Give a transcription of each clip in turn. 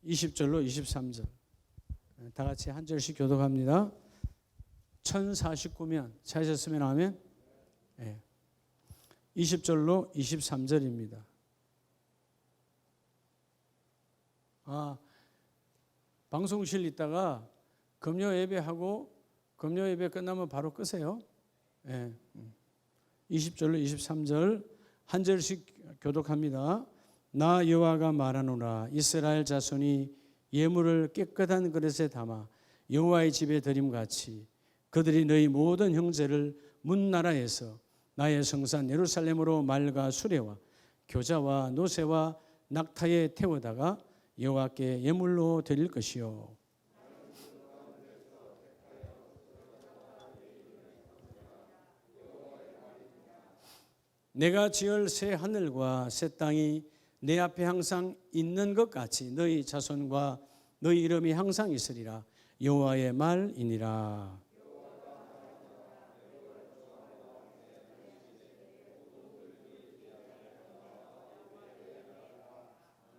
20절로 23절 다 같이 한 절씩 교독합니다. 1049면 찾으셨으면 하면 20절로 23절입니다. 방송실 있다가 금요 예배하고 금요 예배 끝나면 바로 끄세요. 20절로 23절 한 절씩 교독합니다. 나 여호와가 말하노라. 이스라엘 자손이 예물을 깨끗한 그릇에 담아 여호와의 집에 드림같이 그들이 너희 모든 형제를 문나라에서 나의 성산 예루살렘으로 말과 수레와 교자와 노새와 낙타에 태워다가 여호와께 예물로 드릴 것이요. 내가 지을 새 하늘과 새 땅이 내 앞에 항상 있는 것 같이 너희 자손과 너희 이름이 항상 있으리라. 여호와의 말이니라.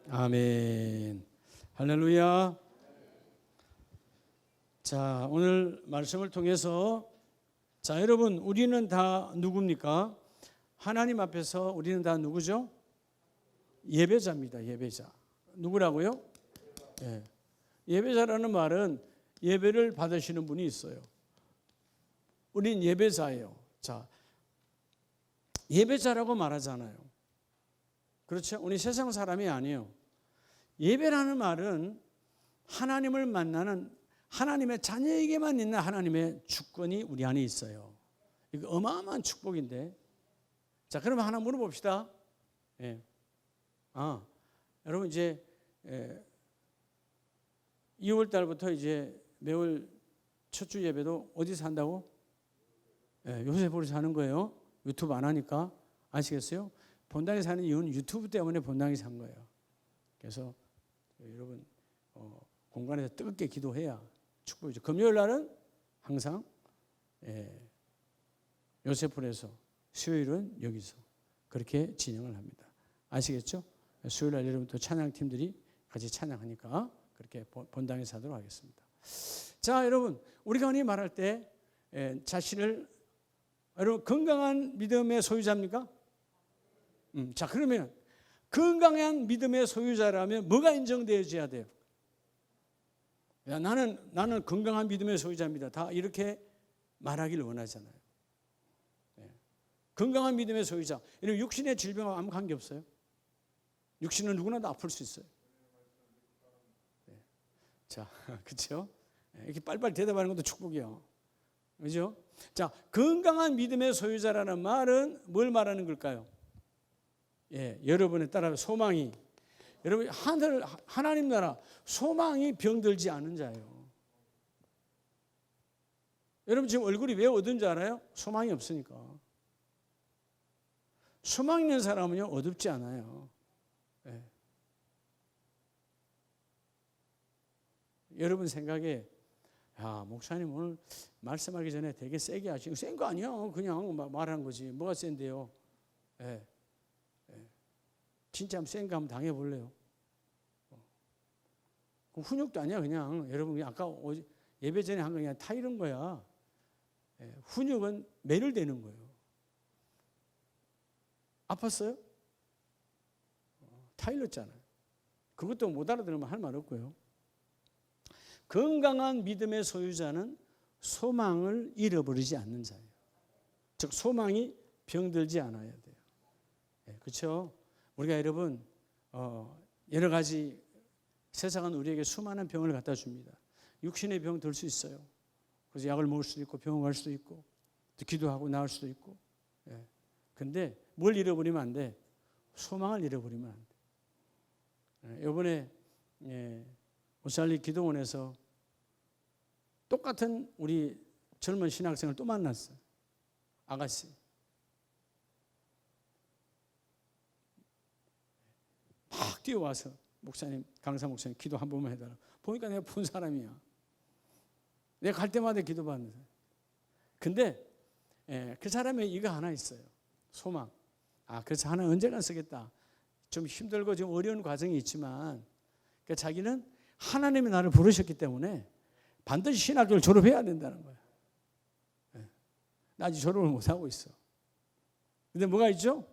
아멘. 할렐루야. 자, 오늘 말씀을 통해서 여러분 우리는 다 누굽니까? 하나님 앞에서 우리는 다 누구죠? 예배자입니다. 예배자. 누구라고요? 예배자라는 말은 예배를 받으시는 분이 있어요. 우린 예배자예요. 자, 예배자라고 말하잖아요. 그렇죠? 우리 세상 사람이 아니에요. 예배라는 말은 하나님을 만나는 하나님의 자녀에게만 있는 하나님의 주권이 우리 안에 있어요. 이거 어마어마한 축복인데. 자, 그러면 하나 물어봅시다. 여러분 이제 2월 달부터 이제 매월 첫 주 예배도 어디서 한다고? 요셉으로 하는 거예요. 유튜브 안 하니까. 아시겠어요? 본당에 사는 이유는 유튜브 때문에 본당에 산 거예요. 그래서 여러분 공간에서 뜨겁게 기도해야 축복이죠. 금요일 날은 항상 요셉풀에서, 수요일은 여기서 그렇게 진행을 합니다. 아시겠죠? 수요일 날 여러분 또 찬양팀들이 같이 찬양하니까 그렇게 본당에서 하도록 하겠습니다. 자, 여러분 우리가 흔히 말할 때 자신을 여러분 건강한 믿음의 소유자입니까? 자, 그러면 건강한 믿음의 소유자라면 뭐가 인정되어져야 돼요? 야, 나는 건강한 믿음의 소유자입니다. 다 이렇게 말하기를 원하잖아요. 건강한 믿음의 소유자. 이런 육신의 질병하고 아무 관계 없어요. 육신은 누구나 다 아플 수 있어요. 자, 그렇죠? 이렇게 빨리빨리 대답하는 것도 축복이요. 그렇죠? 자, 건강한 믿음의 소유자라는 말은 뭘 말하는 걸까요? 여러분에 따라 소망이, 여러분 하나님 나라 소망이 병들지 않은 자예요. 여러분 지금 얼굴이 왜 어두운 줄 알아요? 소망이 없으니까. 소망 있는 사람은요 어둡지 않아요. 여러분 생각에 목사님 오늘 말씀하기 전에 되게 세게 하시고 센 거 아니야? 그냥 말한 거지. 뭐가 센데요? 진짜 한번 센 거 한번 당해볼래요? 훈육도 아니야. 그냥 여러분 아까 예배 전에 한 거 그냥 타이른 거야. 훈육은 매를 대는 거예요. 아팠어요? 타일렀잖아요. 그것도 못 알아들으면 할 말 없고요. 건강한 믿음의 소유자는 소망을 잃어버리지 않는 자예요. 즉 소망이 병들지 않아야 돼요. 그렇죠? 우리가 여러분 여러 가지 세상은 우리에게 수많은 병을 갖다 줍니다. 육신의 병 들 수 있어요. 그래서 약을 먹을 수도 있고 병원 갈 수도 있고 또 기도하고 나을 수도 있고. 근데 뭘 잃어버리면 안 돼? 소망을 잃어버리면 안 돼. 이번에 오살리 기도원에서 똑같은 우리 젊은 신학생을 또 만났어요. 아가씨. 막 뛰어와서 목사님, 강사 목사님 기도 한 번만 해달라고. 보니까 내가 본 사람이야. 내가 갈 때마다 기도받는 사람. 근데 그 사람에 이거 하나 있어요. 소망. 그래서 하나 언젠가 쓰겠다. 좀 힘들고 좀 어려운 과정이 있지만 그러니까 자기는 하나님이 나를 부르셨기 때문에 반드시 신학교를 졸업해야 된다는 거예요. 나 아직 졸업을 못하고 있어. 근데 뭐가 있죠?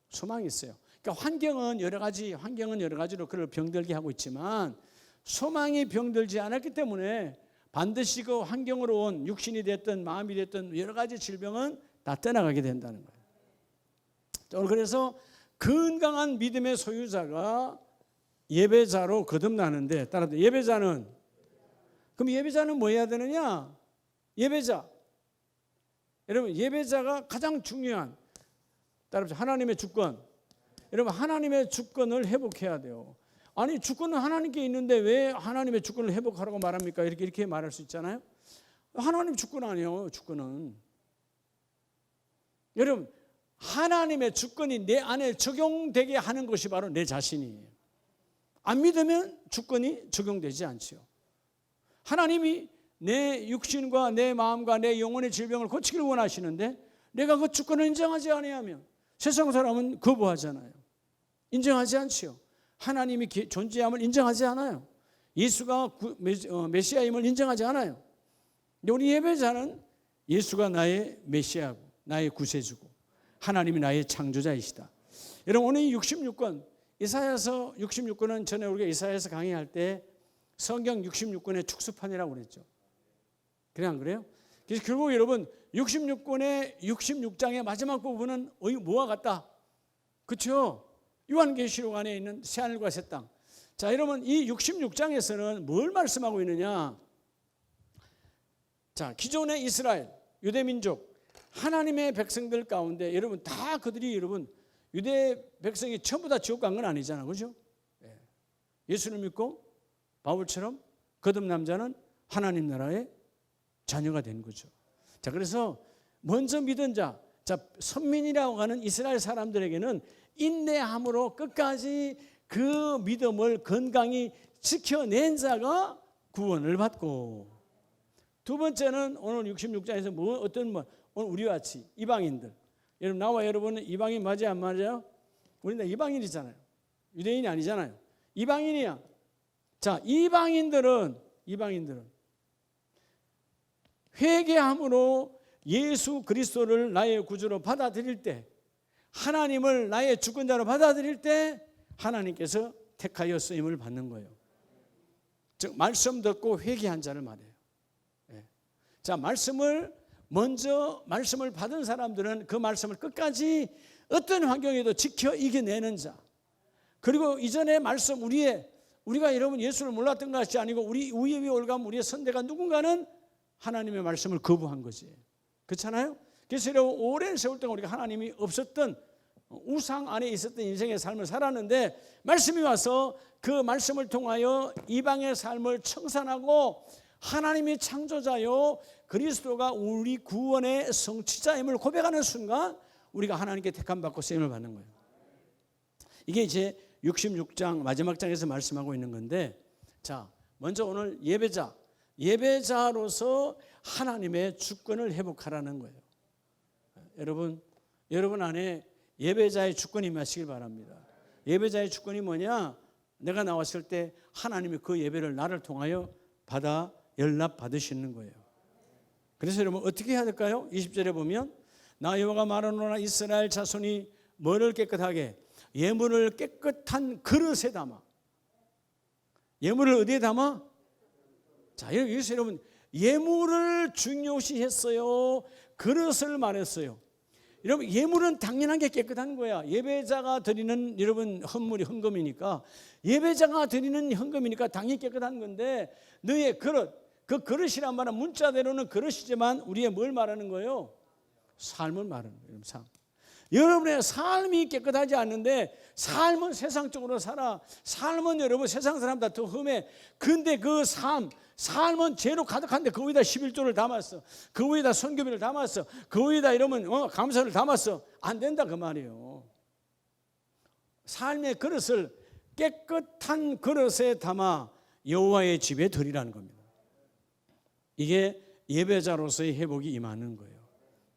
소망이 있어요. 그러니까 환경은 여러 가지로 그를 병들게 하고 있지만 소망이 병들지 않았기 때문에 반드시 그 환경으로 온 육신이 됐든 마음이 됐든 여러 가지 질병은 다 떠나가게 된다는 거예요. 오늘 그래서 건강한 믿음의 소유자가 예배자로 거듭나는데, 따라서 예배자는, 그럼 예배자는 뭐 해야 되느냐? 예배자. 여러분, 예배자가 가장 중요한, 따라서 하나님의 주권. 여러분, 하나님의 주권을 회복해야 돼요. 아니, 주권은 하나님께 있는데 왜 하나님의 주권을 회복하라고 말합니까? 이렇게 말할 수 있잖아요. 하나님 주권 아니에요, 주권은. 여러분, 하나님의 주권이 내 안에 적용되게 하는 것이 바로 내 자신이에요. 안 믿으면 주권이 적용되지 않지요. 하나님이 내 육신과 내 마음과 내 영혼의 질병을 고치기를 원하시는데 내가 그 주권을 인정하지 아니하면 세상 사람은 거부하잖아요. 인정하지 않지요. 하나님이 존재함을 인정하지 않아요. 예수가 메시아임을 인정하지 않아요. 근데 우리 예배자는 예수가 나의 메시아고 나의 구세주고 하나님이 나의 창조자이시다. 여러분, 오늘 이 66권, 이사야서 66권은 전에 우리가 이사야서 강의할 때 성경 66권의 축소판이라고 그랬죠. 그래 안 그래요? 그래서 결국 여러분 66권의 66장의 마지막 부분은 뭐와 같다? 그렇죠? 요한계시록 안에 있는 새하늘과 새 땅. 자, 여러분 이 66장에서는 뭘 말씀하고 있느냐? 자, 기존의 이스라엘, 유대민족, 하나님의 백성들 가운데 여러분 다 그들이 여러분 유대 백성이 전부 다 지옥 간 건 아니잖아, 그죠? 예수를 믿고 바울처럼 거듭남자는 하나님 나라의 자녀가 된 거죠. 자, 그래서 먼저 믿은 자, 선민이라고 하는 이스라엘 사람들에게는 인내함으로 끝까지 그 믿음을 건강히 지켜낸 자가 구원을 받고, 두 번째는 오늘 66장에서 오늘 우리와 같이 이방인들, 여러분 나와 여러분은 이방인 맞아요, 안 맞아요? 우리는 이방인이잖아요. 유대인이 아니잖아요. 이방인이야. 자, 이방인들은 회개함으로 예수 그리스도를 나의 구주로 받아들일 때, 하나님을 나의 주권자로 받아들일 때 하나님께서 택하여 쓰임을 받는 거예요. 즉 말씀 듣고 회개한 자를 말해요. 자, 말씀을 받은 사람들은 그 말씀을 끝까지 어떤 환경에도 지켜 이겨내는 자. 그리고 이전의 말씀 우리가 여러분 예수를 몰랐던 것이 아니고 우리 위에 올가면 우리의 선대가 누군가는 하나님의 말씀을 거부한 거지. 그렇잖아요? 그래서 여러분 오랜 세월 동안 우리가 하나님이 없었던 우상 안에 있었던 인생의 삶을 살았는데 말씀이 와서 그 말씀을 통하여 이방의 삶을 청산하고 하나님이 창조자요 그리스도가 우리 구원의 성취자임을 고백하는 순간 우리가 하나님께 택함받고 쓰임을 받는 거예요. 이게 이제 66장 마지막 장에서 말씀하고 있는 건데, 자, 먼저 오늘 예배자로서 하나님의 주권을 회복하라는 거예요. 여러분 안에 예배자의 주권이 임하시길 바랍니다. 예배자의 주권이 뭐냐? 내가 나왔을 때 하나님이 그 예배를 나를 통하여 받아 연락 받으시는 거예요. 그래서 여러분 어떻게 해야 될까요? 20절에 보면 나 여호와가 말하노라 이스라엘 자손이 뭐를 깨끗하게? 예물을 깨끗한 그릇에 담아. 예물을 어디에 담아? 자, 여기서 여러분 예물을 중요시 했어요. 그릇을 말했어요. 여러분 예물은 당연한 게 깨끗한 거야. 예배자가 드리는 여러분 헌금이니까, 예배자가 드리는 헌금이니까 당연히 깨끗한 건데, 너의 그릇, 그 그릇이란 말은 문자대로는 그릇이지만 우리의 뭘 말하는 거예요? 삶을 말하는 거예요. 삶. 여러분의 삶이 깨끗하지 않는데 삶은 세상적으로 살아. 삶은 여러분 세상 사람보다 더 험해. 근데 그 삶은 죄로 가득한데 그 위에다 11조를 담았어. 그 위에다 선교비를 담았어. 그 위에다 이러면 감사를 담았어. 안 된다 그 말이에요. 삶의 그릇을 깨끗한 그릇에 담아 여호와의 집에 드리라는 겁니다. 이게 예배자로서의 회복이 임하는 거예요.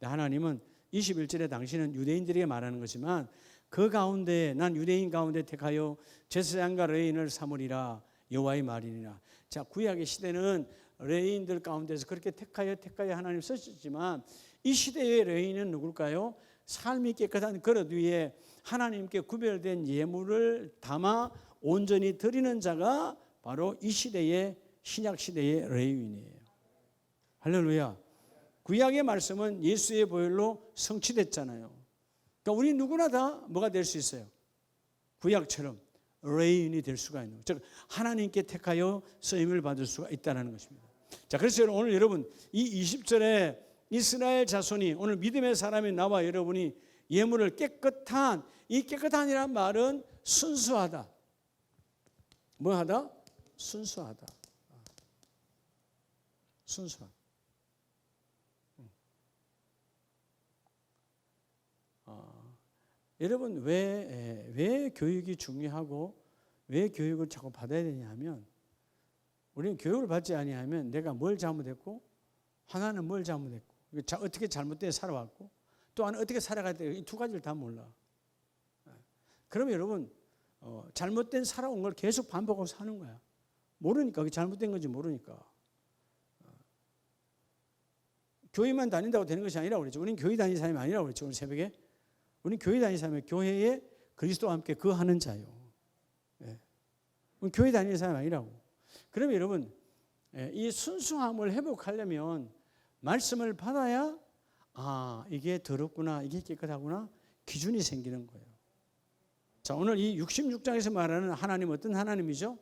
하나님은 21절에 당신은 유대인들에게 말하는 거지만 그 가운데 난 유대인 가운데 택하여 제사장과 레위인을 삼으리라. 여호와의 말이니라. 자, 구약의 시대는 레위인들 가운데서 그렇게 택하여 하나님 쓰셨지만 이 시대의 레위인은 누굴까요? 삶이 깨끗한 그릇 위에 하나님께 구별된 예물을 담아 온전히 드리는 자가 바로 이 시대의 신약 시대의 레위인이에요. 할렐루야. 구약의 말씀은 예수의 보혈로 성취됐잖아요. 그러니까 우리 누구나 다 뭐가 될 수 있어요? 구약처럼 레위인이 될 수가 있는 거예요. 즉 하나님께 택하여 쓰임을 받을 수가 있다는 것입니다. 자, 그래서 오늘 여러분 이 20절에 이스라엘 자손이 오늘 믿음의 사람이 나와 여러분이 예물을 깨끗한, 이 깨끗한이란 말은 순수하다. 뭐 하다? 순수하다. 순수하다. 여러분 왜 교육이 중요하고 왜 교육을 자꾸 받아야 되냐 하면 우리는 교육을 받지 아니하면 내가 뭘 잘못했고 하나는 뭘 잘못했고 어떻게 잘못되어 살아왔고 또 하나 어떻게 살아가야 돼, 이 두 가지를 다 몰라. 그러면 여러분 잘못된 살아온 걸 계속 반복하고 사는 거야. 모르니까, 그게 잘못된 건지 모르니까. 교회만 다닌다고 되는 것이 아니라고 그랬죠. 우리는 교회 다니는 사람이 아니라고 그랬죠. 오늘 새벽에 우리는 교회 다니는 사람이 교회에 그리스도와 함께 거하는 자요. 우리 교회 다니는 사람이 아니라고. 그러면 여러분 이 순수함을 회복하려면 말씀을 받아야 이게 더럽구나, 이게 깨끗하구나 기준이 생기는 거예요. 자, 오늘 이 66장에서 말하는 하나님 어떤 하나님이죠?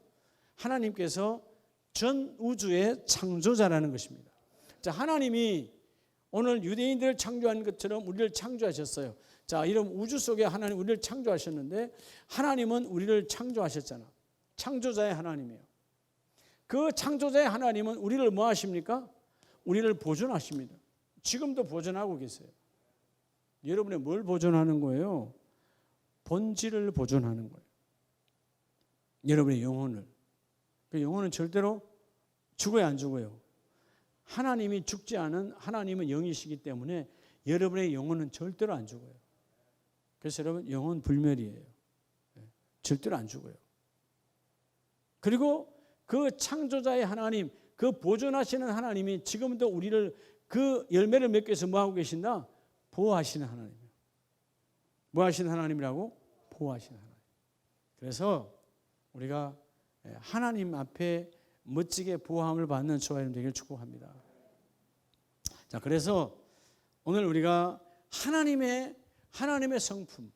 하나님께서 전 우주의 창조자라는 것입니다. 자, 하나님이 오늘 유대인들을 창조한 것처럼 우리를 창조하셨어요. 자, 이런 우주 속에 하나님 우리를 창조하셨는데 하나님은 우리를 창조하셨잖아. 창조자의 하나님이에요. 그 창조자의 하나님은 우리를 뭐 하십니까? 우리를 보존하십니다. 지금도 보존하고 계세요. 여러분의 뭘 보존하는 거예요? 본질을 보존하는 거예요. 여러분의 영혼을. 그 영혼은 절대로 죽어야 안 죽어요. 하나님이 죽지 않은 하나님은 영이시기 때문에 여러분의 영혼은 절대로 안 죽어요. 그래서 여러분 영혼 불멸이에요. 절대로 안 죽어요. 그리고 그 창조자의 하나님, 그 보존하시는 하나님이 지금도 우리를 그 열매를 맺기 위해서 뭐 하고 계신다? 보호하시는 하나님이에요. 뭐 하시는 하나님이라고? 보호하시는 하나님. 그래서 우리가 하나님 앞에 멋지게 보호함을 받는 저와 여러분 되기를 축복합니다. 자, 그래서 오늘 우리가 하나님의 성품,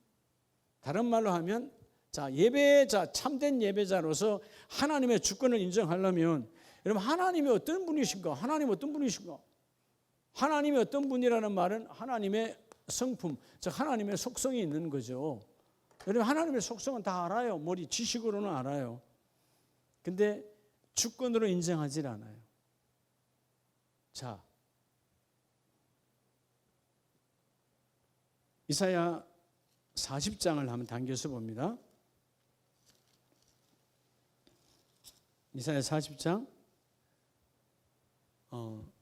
다른 말로 하면 자, 예배자, 참된 예배자로서 하나님의 주권을 인정하려면 여러분 하나님이 어떤 분이신가? 하나님 어떤 분이신가? 하나님이 어떤 분이라는 말은 하나님의 성품, 즉 하나님의 속성이 있는 거죠. 여러분 하나님의 속성은 다 알아요. 머리 지식으로는 알아요. 근데 주권으로 인정하지 않아요. 자, 이사야 40장을 한번 당겨서 봅니다. 이사야 40장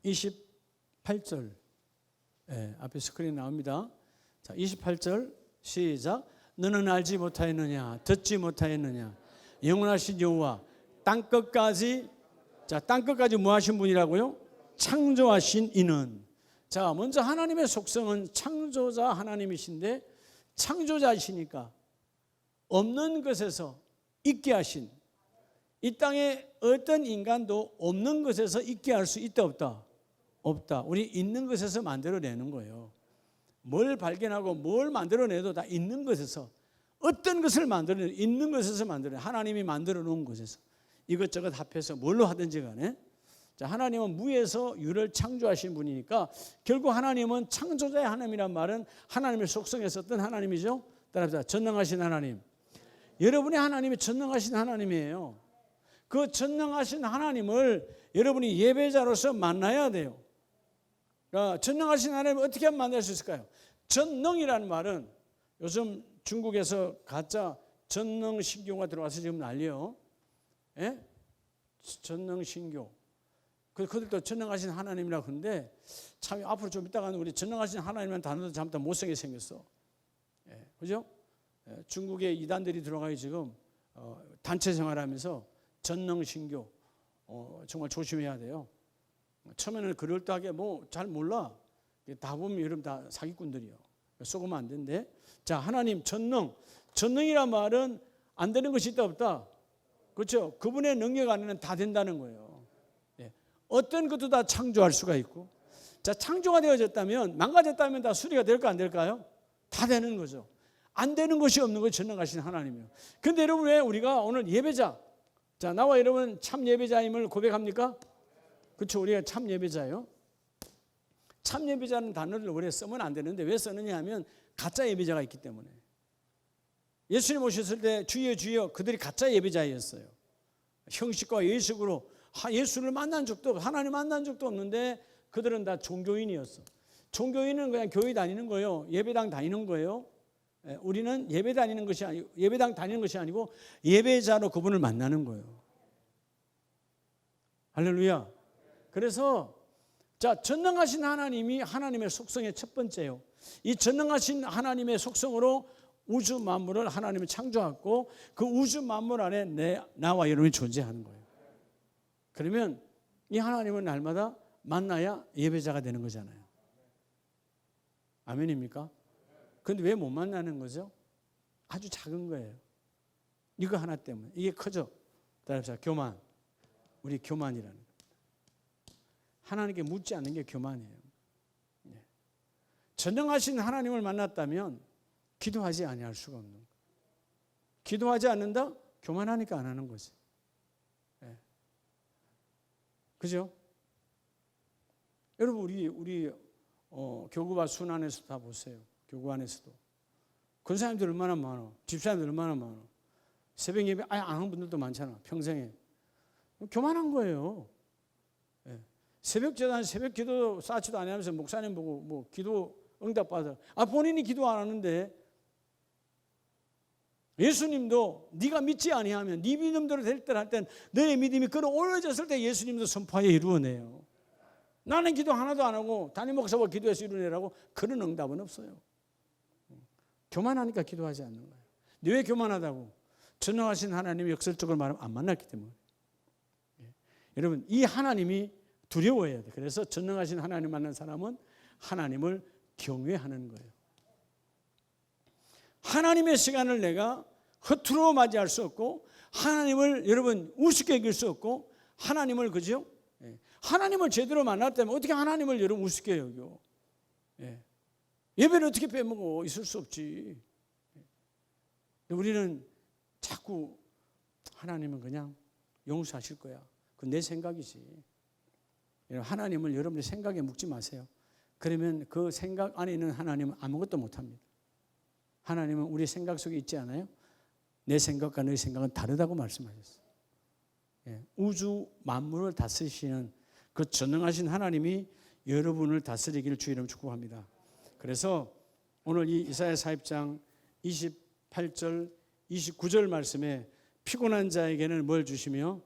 28절 앞에 스크린 나옵니다. 자, 28절 시작. 너는 알지 못하였느냐, 듣지 못하였느냐, 영원하신 여호와 땅끝까지, 자, 땅끝까지 뭐 하신 분이라고요? 창조하신 이는. 자, 먼저 하나님의 속성은 창조자 하나님이신데 창조자이시니까 없는 것에서 있게 하신, 이 땅에 어떤 인간도 없는 것에서 있게 할 수 있다 없다? 없다. 우리 있는 것에서 만들어내는 거예요. 뭘 발견하고 뭘 만들어내도 다 있는 것에서, 어떤 것을 만들어내도 있는 것에서 만들어내요. 하나님이 만들어 놓은 것에서 이것저것 합해서 뭘로 하든지 간에. 자, 하나님은 무에서 유를 창조하신 분이니까 결국 하나님은 창조자의 하나님이란 말은 하나님의 속성에서 어떤 하나님이죠? 따라합시다. 전능하신 하나님. 여러분의 하나님이 전능하신 하나님이에요. 그 전능하신 하나님을 여러분이 예배자로서 만나야 돼요. 그러니까 전능하신 하나님을 어떻게 하면 만날 수 있을까요? 전능이라는 말은 요즘 중국에서 가짜 전능신교가 들어와서 지금 난리요. 예? 전능신교. 그들도 전능하신 하나님이라고 하는데 참 앞으로 좀 이따가는 우리 전능하신 하나님이라는 단어도 잘못 못쓰게 생겼어. 그죠? 중국의 이단들이 들어가요 지금 단체 생활하면서 전능신교 정말 조심해야 돼요. 처음에는 그럴듯하게 뭐 잘 몰라. 다 보면 여러분 다 사기꾼들이요. 속으면 안 된대. 자, 하나님 전능이란 말은 안 되는 것이 있다 없다. 그렇죠? 그분의 능력 안에는 다 된다는 거예요. 어떤 것도 다 창조할 수가 있고, 자, 창조가 되어졌다면, 망가졌다면 다 수리가 될까 안 될까요? 다 되는 거죠. 안 되는 것이 없는 거예요. 전능하신 하나님이요. 근데 여러분, 왜 우리가 오늘 예배자, 자, 나와 여러분 참 예배자임을 고백합니까? 그렇죠. 우리가 참 예배자예요. 참 예배자는 단어를 원래 쓰면 안 되는데 왜 쓰느냐 하면 가짜 예배자가 있기 때문에. 예수님 오셨을 때 주여 주여 그들이 가짜 예배자였어요. 형식과 예식으로 예수를 만난 적도 없고 하나님 만난 적도 없는데 그들은 다 종교인이었어. 종교인은 그냥 교회 다니는 거예요. 예배당 다니는 거예요. 우리는 예배 다니는 것이 아니고 예배당 다니는 것이 아니고 예배자로 그분을 만나는 거예요. 할렐루야. 그래서 자, 전능하신 하나님이 하나님의 속성의 첫 번째요. 이 전능하신 하나님의 속성으로 우주 만물을 하나님이 창조했고 그 우주 만물 안에 나와 여러분이 존재하는 거예요. 그러면 이 하나님은 날마다 만나야 예배자가 되는 거잖아요. 아멘입니까? 그런데 왜 못 만나는 거죠? 아주 작은 거예요. 이거 하나 때문에. 이게 커져. 따라합시다. 교만. 우리 교만이라는 겁니다. 하나님께 묻지 않는 게 교만이에요. 전능하신 하나님을 만났다면 기도하지 아니할 수가 없는 거예요. 기도하지 않는다? 교만하니까 안 하는 거지. 그죠? 여러분 우리 교구와 순 안에서 다 보세요. 교구 안에서도 권사님들 얼마나 많아, 집사님들 얼마나 많아. 새벽 예배 아예 안 하는 분들도 많잖아. 평생에 교만한 거예요. 새벽 재단, 새벽 기도 쌓지도 안 하면서 목사님 보고 뭐 기도 응답 받아. 본인이 기도 안 하는데 예수님도 네가 믿지 아니하면 네 믿음대로 될 때 할 땐 너의 믿음이 끌어올려졌을 때 예수님도 선포하여 이루어내요. 나는 기도 하나도 안 하고 담임 목사가 기도해서 이루어내라고 그런 응답은 없어요. 교만하니까 기도하지 않는 거예요. 왜 교만하다고? 전능하신 하나님이 역설적으로 말하면 안 만났기 때문에. 여러분 이 하나님이 두려워해야 돼. 그래서 전능하신 하나님 만난 사람은 하나님을 경외하는 거예요. 하나님의 시간을 내가 허투루 맞이할 수 없고 하나님을 여러분 우습게 여길 수 없고 하나님을 그죠? 하나님을 제대로 만났다면 어떻게 하나님을 여러분 우습게 여겨? 예배를 어떻게 빼먹어? 있을 수 없지. 우리는 자꾸 하나님은 그냥 용서하실 거야. 그건 내 생각이지. 하나님을 여러분의 생각에 묵지 마세요. 그러면 그 생각 안에 있는 하나님은 아무것도 못합니다. 하나님은 우리 생각 속에 있지 않아요? 내 생각과 너의 생각은 다르다고 말씀하셨어요. 우주 만물을 다스리시는 그 전능하신 하나님이 여러분을 다스리기를 주 이름 축복합니다. 그래서 오늘 이 이사야 40장 28절 29절 말씀에 피곤한 자에게는 뭘 주시며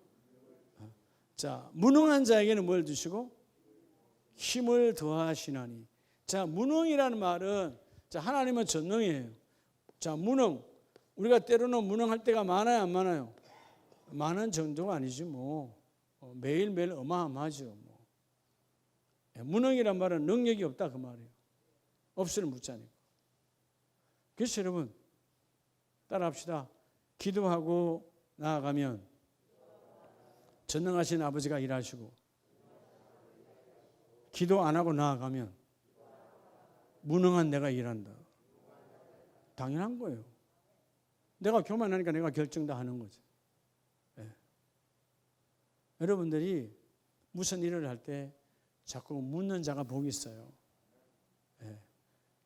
자, 무능한 자에게는 뭘 주시고 힘을 더하시나니. 자, 무능이라는 말은 자, 하나님은 전능이에요. 자, 무능. 우리가 때로는 무능할 때가 많아요, 안 많아요? 많은 정도가 아니지 뭐. 매일매일 어마어마하죠. 뭐. 무능이란 말은 능력이 없다 그 말이에요. 없으면 묻자니까. 그래서 여러분 따라합시다. 기도하고 나아가면 전능하신 아버지가 일하시고 기도 안 하고 나아가면 무능한 내가 일한다. 당연한 거예요. 내가 교만하니까 내가 결정 다 하는 거죠. 여러분들이 무슨 일을 할 때 자꾸 묻는 자가 복이 있어요.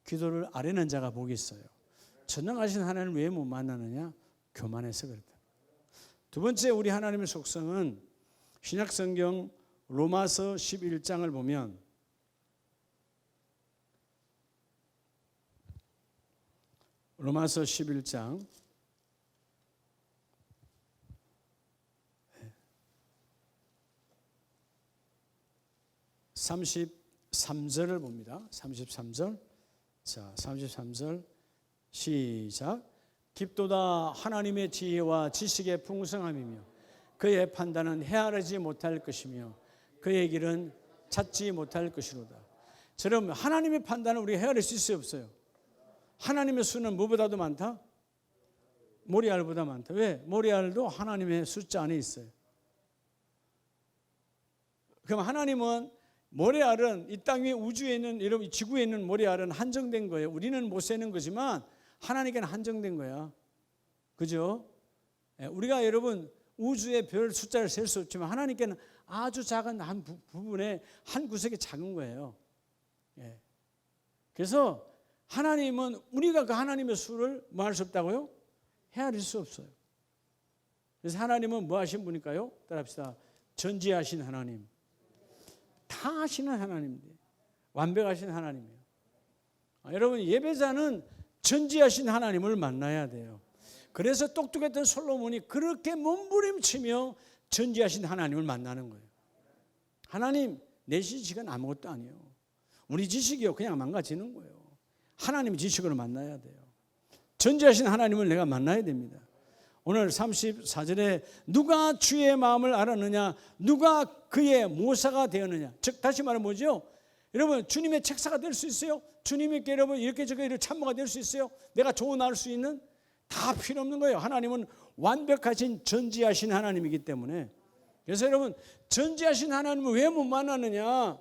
기도를 아뢰는 자가 복이 있어요. 전능하신 하나님을 왜 못 만나느냐? 교만해서 그렇다. 두 번째 우리 하나님의 속성은 신약성경 로마서 11장을 보면 로마서 11장 33절을 봅니다. 33절. 자, 33절 시작. 깊도다 하나님의 지혜와 지식의 풍성함이며 그의 판단은 헤아리지 못할 것이며 그의 길은 찾지 못할 것이로다. 저럼 하나님의 판단은 우리가 헤아릴 수 있어요, 없어요? 하나님의 수는 무엇보다도 많다? 모리알보다 많다. 왜? 모리알도 하나님의 숫자 안에 있어요. 그럼 하나님은 모리알은 이 땅 위에 우주에 있는 여러분 지구에 있는 모리알은 한정된 거예요. 우리는 못 세는 거지만 하나님께는 한정된 거야. 그죠? 우리가 여러분 우주의 별 숫자를 셀 수 없지만 하나님께는 아주 작은 한 부분에 한 구석이 작은 거예요. 그래서 하나님은 우리가 그 하나님의 수를 뭐 할 수 없다고요? 헤아릴 수 없어요. 그래서 하나님은 뭐 하신 분일까요? 따라합시다. 전지하신 하나님. 다 하시는 하나님이에요. 완벽하신 하나님이에요. 여러분 예배자는 전지하신 하나님을 만나야 돼요. 그래서 똑똑했던 솔로몬이 그렇게 몸부림치며 전지하신 하나님을 만나는 거예요. 하나님 내 지식은 아무것도 아니에요. 우리 지식이요 그냥 망가지는 거예요. 하나님 지식으로 만나야 돼요. 전지하신 하나님을 내가 만나야 됩니다. 오늘 34절에 누가 주의 마음을 알았느냐, 누가 그의 모사가 되었느냐. 즉 다시 말하면 뭐죠? 여러분 주님의 책사가 될 수 있어요? 주님께 여러분 이렇게 저렇게 이렇게 참모가 될 수 있어요? 내가 조언할 수 있는? 다 필요 없는 거예요. 하나님은 완벽하신 전지하신 하나님이기 때문에. 그래서 여러분 전지하신 하나님을 왜 못 만나느냐?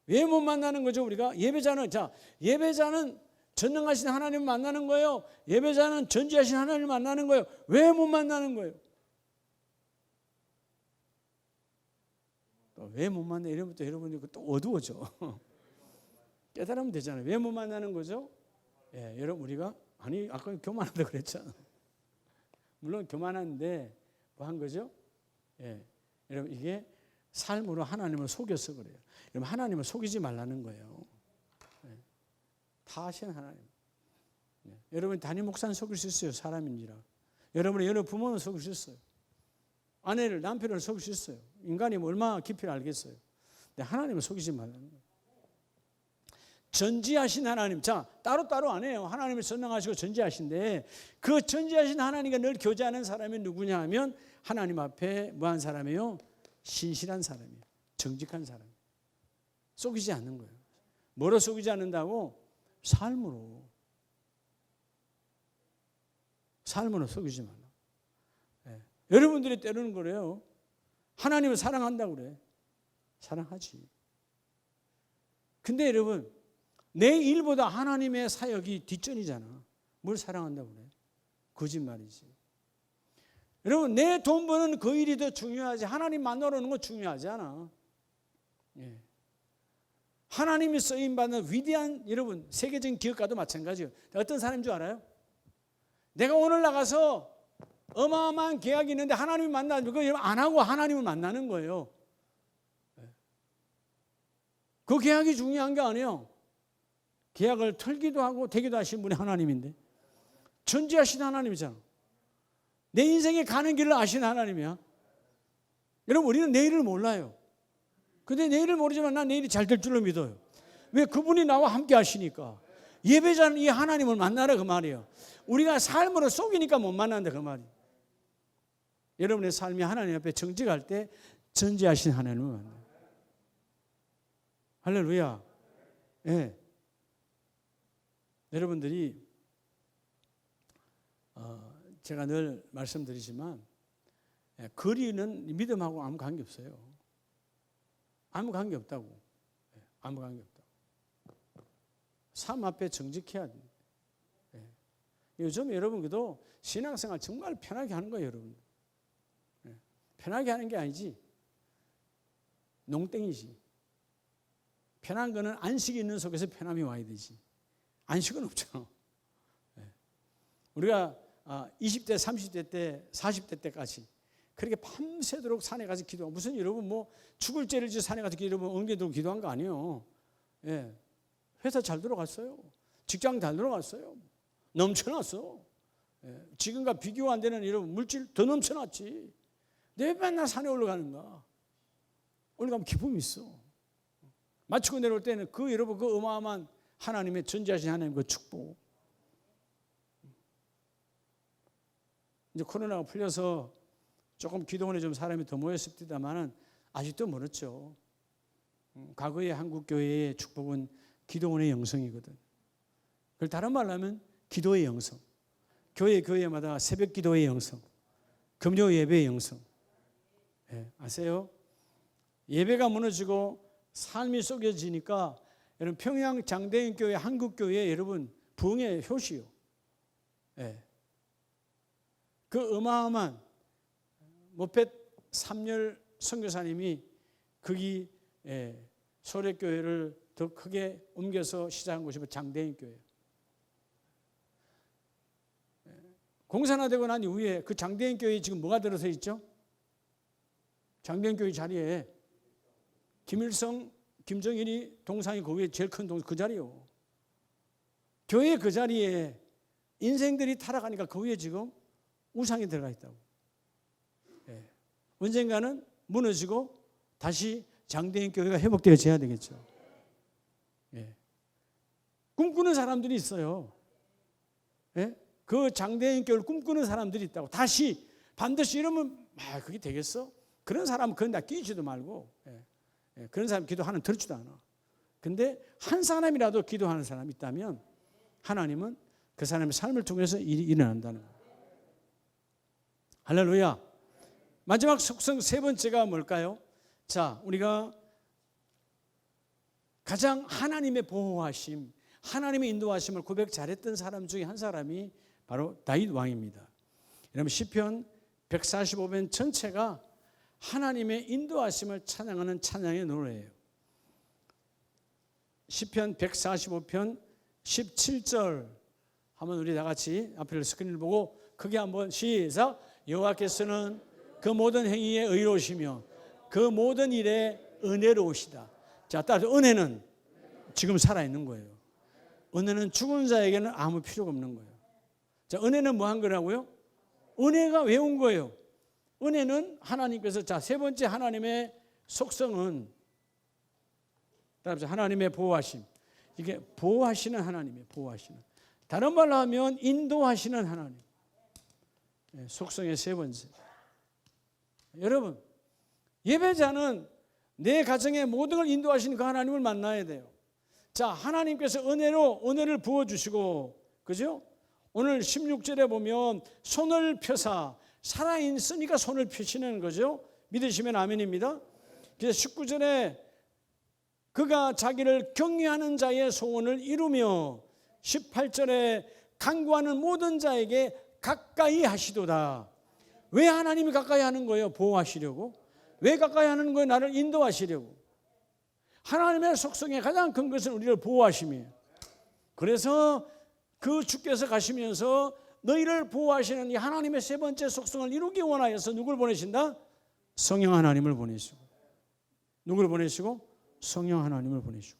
왜 못 만나는 거죠? 우리가 예배자는 전능하신 하나님을 만나는 거예요. 예배자는 전지하신 하나님을 만나는 거예요. 왜 못 만나는 거예요? 왜 못 만나? 이러면부터 여러분이 또 어두워져. 깨달으면 되잖아요. 왜 못 만나는 거죠? 여러분 우리가 아까 교만하다고 그랬잖아. 물론 교만한데 뭐 한 거죠? 여러분 이게 삶으로 하나님을 속여서 그래요. 여러분 하나님을 속이지 말라는 거예요. 다 하시는 하나님. 여러분 담임 목사는 속일 수 있어요. 사람인지라. 여러분의 여러 부모는 속일 수 있어요. 아내를 남편을 속일 수 있어요. 인간이 얼마나 깊이를 알겠어요. 근데 하나님을 속이지 말라는 거예요. 전지하신 하나님. 따로따로 안 해요. 하나님을 선명하시고 전지하신데 그 전지하신 하나님과 늘 교제하는 사람이 누구냐 하면 하나님 앞에 뭐한 사람이에요? 신실한 사람이에요. 정직한 사람이에요. 속이지 않는 거예요. 뭐로 속이지 않는다고? 삶으로 속이지 말라. 여러분들이 때로는 그래요. 하나님을 사랑한다고 그래. 사랑하지. 근데 여러분 내 일보다 하나님의 사역이 뒷전이잖아. 뭘 사랑한다고 그래? 거짓말이지. 여러분 내 돈 버는 그 일이 더 중요하지 하나님 만나러 오는 건 중요하지 않아. 하나님이 쓰임받는 위대한 여러분 세계적인 기업가도 마찬가지예요. 어떤 사람인 줄 알아요? 내가 오늘 나가서 어마어마한 계약이 있는데 하나님을 만나는 거 안 하고 하나님을 만나는 거예요. 그 계약이 중요한 게 아니에요. 계약을 털기도 하고 되기도 하신 분이 하나님인데 전지하신 하나님이잖아. 내 인생에 가는 길을 아시는 하나님이야. 여러분 우리는 내일을 몰라요. 근데 내일을 모르지만 난 내일이 잘 될 줄로 믿어요. 왜? 그분이 나와 함께 하시니까. 예배자는 이 하나님을 만나라 그 말이에요. 우리가 삶으로 속이니까 못 만난다 그 말이에요. 여러분의 삶이 하나님 앞에 정직할 때 전지하신 하나님을 만나요. 할렐루야. 여러분들이 제가 늘 말씀드리지만 거리는 믿음하고 아무 관계 없어요. 아무 관계 없다고. 아무 관계 없다고. 삶 앞에 정직해야 돼. 요즘 여러분 그래도 신앙생활 정말 편하게 하는 거예요, 여러분. 편하게 하는 게 아니지. 농땡이지. 편한 거는 안식이 있는 속에서 편함이 와야 되지. 안식은 없잖아. 우리가 20대, 30대 때, 40대 때까지 그렇게 밤새도록 산에 가서 기도하고 무슨 여러분 뭐 죽을 죄를 지어 산에 가서 여러분 엉겨두고 기도한 거 아니에요. 회사 잘 들어갔어요. 직장 잘 들어갔어요. 넘쳐났어. 지금과 비교 안 되는 여러분 물질 더 넘쳐났지. 내 맨날 산에 올라가는가. 올라가면 기쁨이 있어. 마치고 내려올 때는 그 여러분 그 어마어마한 하나님의 전지하신 하나님 그 축복. 이제 코로나가 풀려서 조금 기도원에 좀 사람이 더 모였습니다만은 아직도 멀었죠. 과거의 한국 교회의 축복은 기도원의 영성이거든. 그걸 다른 말로 하면 기도의 영성. 교회마다 새벽 기도의 영성, 금요 예배의 영성. 예, 아세요? 예배가 무너지고 삶이 썩여지니까 여러분 평양 장대인 교회, 한국 교회 여러분 부흥의 효시요. 예. 그 어마어마한 모펫 3열 선교사님이 거기 소래교회를 더 크게 옮겨서 시작한 곳이 장대인 교회. 공산화되고 난 이후에 그 장대인 교회에 지금 뭐가 들어서 있죠? 장대인 교회 자리에 김일성, 김정일이 동상이 그 위에 제일 큰 동상 그 자리요. 교회 그 자리에 인생들이 타락하니까 그 위에 지금 우상이 들어가 있다고. 예. 언젠가는 무너지고 다시 장대인 교회가 회복되어져야 되겠죠. 예. 꿈꾸는 사람들이 있어요. 예? 그 장대인 교회를 꿈꾸는 사람들이 있다고. 다시 반드시 이러면 그게 되겠어? 그런 사람은 그런 데 끼지도 말고 그런 사람 기도하는 들지도 않아. 근데 한 사람이라도 기도하는 사람이 있다면 하나님은 그 사람의 삶을 통해서 일이 일어난다는 거예요. 할렐루야. 마지막 속성 세 번째가 뭘까요? 자, 우리가 가장 하나님의 보호하심, 하나님의 인도하심을 고백 잘했던 사람 중에 한 사람이 바로 다윗 왕입니다. 여러분 시편 145편 전체가 하나님의 인도하심을 찬양하는 찬양의 노래예요. 시편 145편 17절 한번 우리 다 같이 앞에 스크린을 보고 크게 한번 시작. 여호와께서는 그 모든 행위에 의로우시며 그 모든 일에 은혜로우시다. 자, 따라서 은혜는 지금 살아있는 거예요. 은혜는 죽은 자에게는 아무 필요가 없는 거예요. 자, 은혜는 뭐 한 거라고요? 은혜가 왜 온 거예요? 은혜는 하나님께서, 자, 세 번째 하나님의 속성은 따라서 하나님의 보호하심. 이게 보호하시는 하나님이에요. 보호하시는. 다른 말로 하면 인도하시는 하나님. 속성의 세 번째. 여러분, 예배자는 내 가정의 모든 걸 인도하시는 그 하나님을 만나야 돼요. 자, 하나님께서 은혜를 부어주시고, 그죠? 오늘 16절에 보면 손을 펴사, 살아있으니까 손을 펴시는 거죠. 믿으시면 아멘입니다. 그래서 19절에 그가 자기를 경외하는 자의 소원을 이루며 18절에 간구하는 모든 자에게 가까이 하시도다. 왜 하나님이 가까이 하는 거예요? 보호하시려고. 왜 가까이 하는 거예요? 나를 인도하시려고. 하나님의 속성의 가장 큰 것은 우리를 보호하심이에요. 그래서 그 주께서 가시면서 너희를 보호하시는 이 하나님의 세 번째 속성을 이루기 원하여서 누굴 보내신다? 성령 하나님을 보내시고. 누구를 보내시고? 성령 하나님을 보내시고.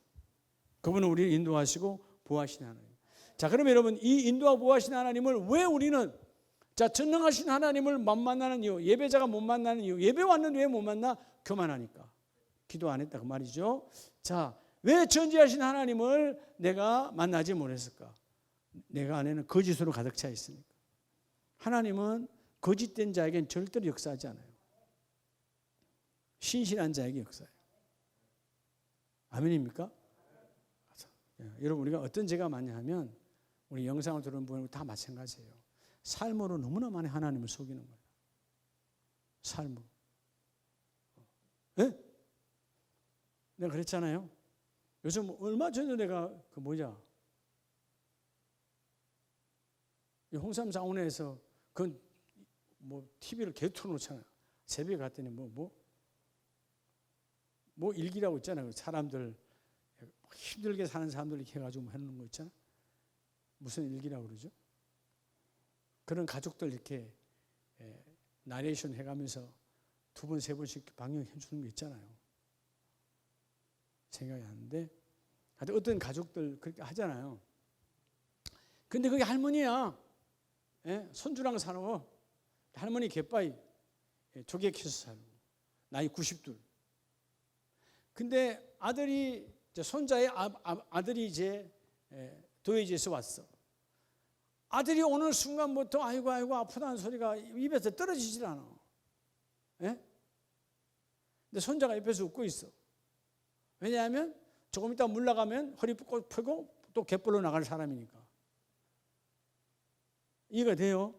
그분은 우리를 인도하시고 보호하시는 하나님. 자, 그러면 여러분 이 인도하고 보호하시는 하나님을 왜 우리는 전능하신 하나님을 못 만나는 이유, 예배자가 못 만나는 이유, 예배 왔는데 왜 못 만나? 교만하니까. 기도 안 했다 그 말이죠. 자, 왜 전지하신 하나님을 내가 만나지 못했을까? 내가 안에는 거짓으로 가득 차 있으니까. 하나님은 거짓된 자에게는 절대로 역사하지 않아요. 신실한 자에게 역사해요. 아멘입니까? 여러분 우리가 어떤 죄가 많냐 하면 우리 영상을 들은 분은 다 마찬가지예요. 삶으로 너무나 많이 하나님을 속이는 거예요. 삶으로. 네? 내가 그랬잖아요. 요즘 얼마 전에 내가 홍삼 상원에서 그 TV를 개 틀어놓잖아요. 새벽에 갔더니 일기라고 있잖아요. 사람들 힘들게 사는 사람들 이렇게 해가지고 해놓는 거 있잖아요. 무슨 일기라고 그러죠? 그런 가족들 이렇게 나레이션 해가면서 두 번, 세 번씩 방영해 주는 거 있잖아요. 생각이 나는데 어떤 가족들 그렇게 하잖아요. 근데 그게 할머니야. 손주랑 살고 할머니 갯바위 조개 캐서 살고 나이 90둘. 근데 손자의 아들이 이제 도예지에서 왔어. 아들이 오는 순간부터 아이고 아프다는 소리가 입에서 떨어지질 않아. 예? 근데 손자가 옆에서 웃고 있어. 왜냐하면 조금 있다 물 나가면 허리 펴고 또 갯벌로 나갈 사람이니까. 이해가 돼요?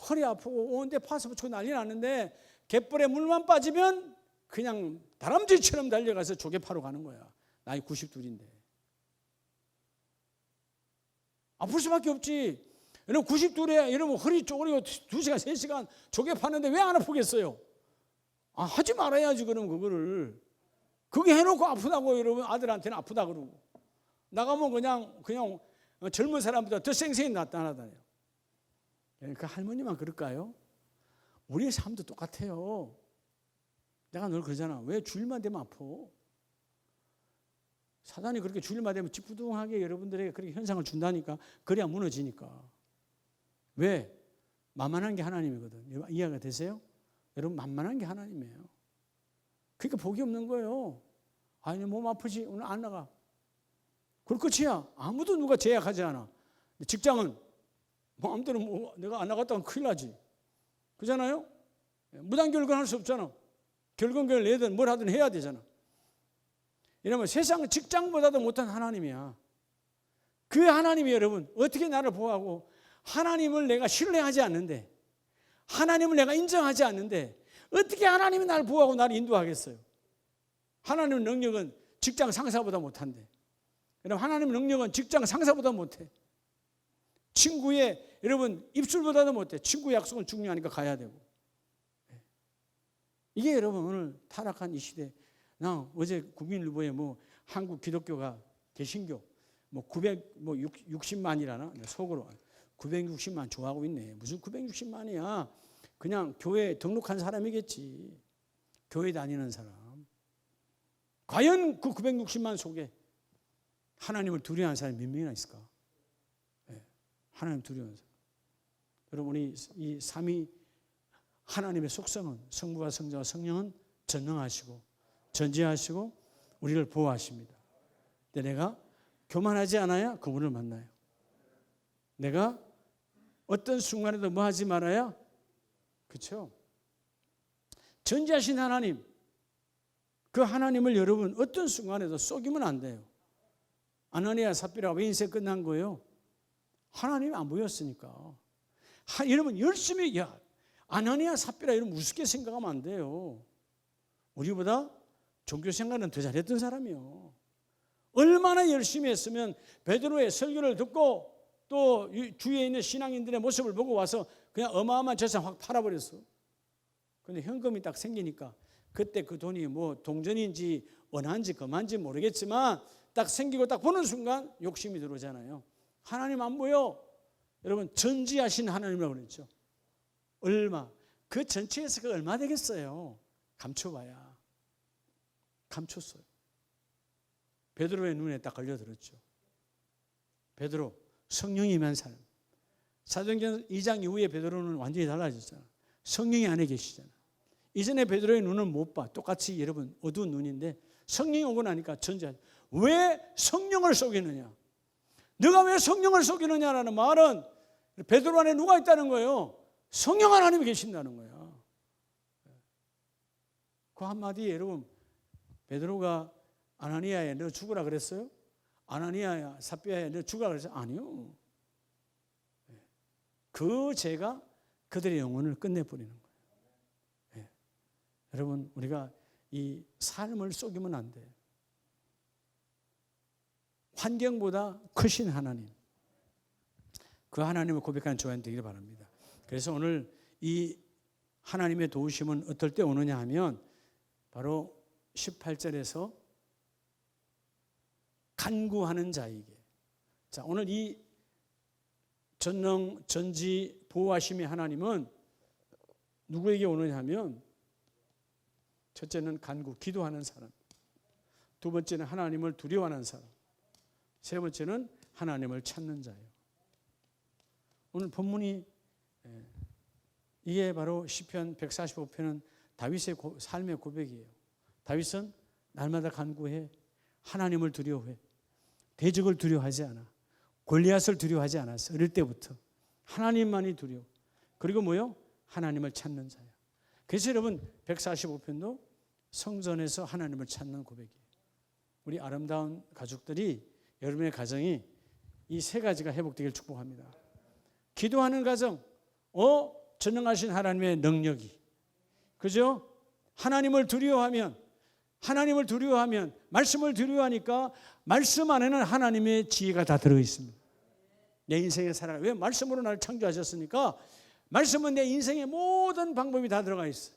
허리 아프고 온데 파서 붙이고 난리 났는데 갯벌에 물만 빠지면 그냥 다람쥐처럼 달려가서 조개 파러 가는 거야. 나이 92인데. 아플 수밖에 없지. 여러분 92에 이러면 허리 쪼그리고 2시간 3시간 조개 파는데 왜 안 아프겠어요? 하지 말아야지. 그럼 그거를 그게 해놓고 아프다고 여러분 아들한테는 아프다 그러고 나가면 그냥 젊은 사람보다 더 쌩쌩히 나타나다녀요. 그 할머니만 그럴까요? 우리의 삶도 똑같아요. 내가 늘 그러잖아. 왜 주일만 되면 아파? 사단이 그렇게 주일만 되면 찌뿌둥하게 여러분들에게 그렇게 현상을 준다니까. 그래야 무너지니까. 왜? 만만한 게 하나님이거든. 이해가 되세요? 여러분 만만한 게 하나님이에요. 그러니까 복이 없는 거예요. 아니 몸 아프지? 오늘 안 나가. 그럴 끝이야. 아무도 누가 제약하지 않아. 직장은 마음대로 내가 안 나갔다면 큰일 나지. 그잖아요? 무단결근 할 수 없잖아. 결근결을 내든 뭘 하든 해야 되잖아. 이러면 세상 직장보다도 못한 하나님이야. 그 하나님이 여러분 어떻게 나를 보호하고 하나님을 내가 신뢰하지 않는데 하나님을 내가 인정하지 않는데 어떻게 하나님이 나를 보호하고 나를 인도하겠어요? 하나님의 능력은 직장 상사보다 못한데 여러분 하나님의 능력은 직장 상사보다 못해. 친구의 여러분 입술보다도 못해. 친구 약속은 중요하니까 가야 되고. 이게 여러분 오늘 타락한 이 시대. 나 어제 국민일보에 한국 기독교가 개신교 960만이라나 속으로 960만 좋아하고 있네. 무슨 960만이야. 그냥 교회에 등록한 사람이겠지. 교회 다니는 사람. 과연 그 960만 속에 하나님을 두려워하는 사람이 몇 명이나 있을까? 네. 하나님 두려워하는 사람. 여러분 우리 이 삼위 하나님의 속성은 성부와 성자와 성령은 전능하시고 전지하시고 우리를 보호하십니다. 근데 내가 교만하지 않아야 그분을 만나요. 내가 어떤 순간에도 뭐 하지 말아야? 그렇죠? 전지하신 하나님, 그 하나님을 여러분 어떤 순간에도 속이면 안 돼요. 아나니아 삽비라가 왜 인생 끝난 거예요? 하나님이 안 보였으니까. 여러분 열심히 아나니아 삽비라 이러면 우습게 생각하면 안 돼요. 우리보다 종교 생활은 더 잘했던 사람이요. 얼마나 열심히 했으면 베드로의 설교를 듣고 또 주위에 있는 신앙인들의 모습을 보고 와서 그냥 어마어마한 재산 확 팔아버렸어. 그런데 현금이 딱 생기니까 그때 그 돈이 동전인지 원한지 금한지 모르겠지만 딱 생기고 딱 보는 순간 욕심이 들어오잖아요. 하나님 안 보여? 여러분 전지하신 하나님이라고 그랬죠. 얼마? 그 전체에서 그 얼마 되겠어요? 감춰봐야. 감췄어요. 베드로의 눈에 딱 걸려들었죠. 베드로 성령이 임한 사람. 사도행전 2장 이후에 베드로는 완전히 달라졌잖아. 성령이 안에 계시잖아. 이전에 베드로의 눈은 못 봐. 똑같이 여러분 어두운 눈인데 성령이 오고 나니까 전지하죠. 왜 성령을 속이느냐? 너가 왜 성령을 속이느냐라는 말은 베드로 안에 누가 있다는 거예요? 성령 하나님이 계신다는 거야. 그 한마디에 여러분 베드로가 아나니아에 너 죽으라 그랬어요? 아나니아야 삽비아야 너 죽으라 그랬어요? 아니요. 그 죄가 그들의 영혼을 끝내버리는 거예요. 네. 여러분 우리가 이 삶을 속이면 안 돼요. 환경보다 크신 하나님, 그 하나님을 고백하는 저와 되기를 바랍니다. 그래서 오늘 이 하나님의 도우심은 어떨 때 오느냐 하면 바로 18절에서 간구하는 자에게. 자, 오늘 이 전능, 전지, 보호하심의 하나님은 누구에게 오느냐 하면 첫째는 간구, 기도하는 사람. 두 번째는 하나님을 두려워하는 사람. 세 번째는 하나님을 찾는 자예요. 오늘 본문이 이게 바로 시편 145편은 다윗의 삶의 고백이에요. 다윗은 날마다 간구해. 하나님을 두려워해. 대적을 두려워하지 않아. 골리앗을 두려워하지 않았어. 어릴 때부터. 하나님만이 두려워. 그리고 뭐요? 하나님을 찾는 자야. 그래서 여러분 145편도 성전에서 하나님을 찾는 고백이에요. 우리 아름다운 가족들이 여러분의 가정이 이 세 가지가 회복되길 축복합니다. 기도하는 가정, 전능하신 하나님의 능력이, 그죠? 하나님을 두려워하면 말씀을 두려워하니까 말씀 안에는 하나님의 지혜가 다 들어 있습니다. 내 인생의 살아가 왜 말씀으로 나를 창조하셨으니까 말씀은 내 인생의 모든 방법이 다 들어가 있어.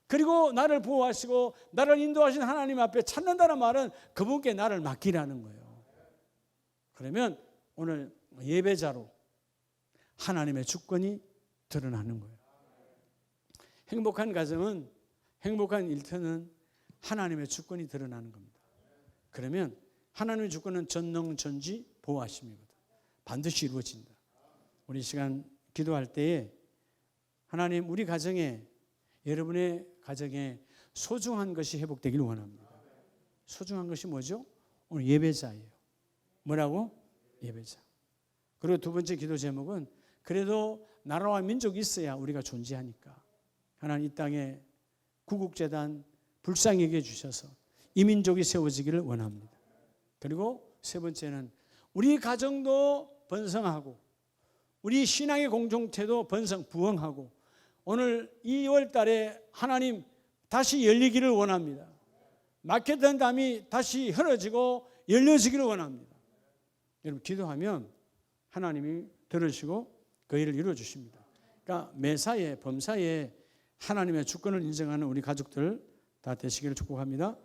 그리고 나를 보호하시고 나를 인도하신 하나님 앞에 찾는다는 말은 그분께 나를 맡기라는 거예요. 그러면 오늘 예배자로 하나님의 주권이 드러나는 거예요. 행복한 가정은, 행복한 일터는 하나님의 주권이 드러나는 겁니다. 그러면 하나님의 주권은 전능전지 보호하심이거든. 반드시 이루어진다. 우리 시간 기도할 때에 하나님, 우리 가정에, 여러분의 가정에 소중한 것이 회복되길 원합니다. 소중한 것이 뭐죠? 오늘 예배자예요. 뭐라고? 예배자. 그리고 두 번째 기도 제목은 그래도 나라와 민족이 있어야 우리가 존재하니까 하나님 이 땅에 구국재단 불쌍히 여겨 주셔서 이 민족이 세워지기를 원합니다. 그리고 세 번째는 우리 가정도 번성하고 우리 신앙의 공동체도 부흥하고 오늘 2월 달에 하나님 다시 열리기를 원합니다. 막혔던 담이 다시 흐려지고 열려지기를 원합니다. 여러분 기도하면 하나님이 들으시고 그 일을 이루어주십니다. 그러니까 매사에 범사에 하나님의 주권을 인정하는 우리 가족들 다 되시기를 축복합니다.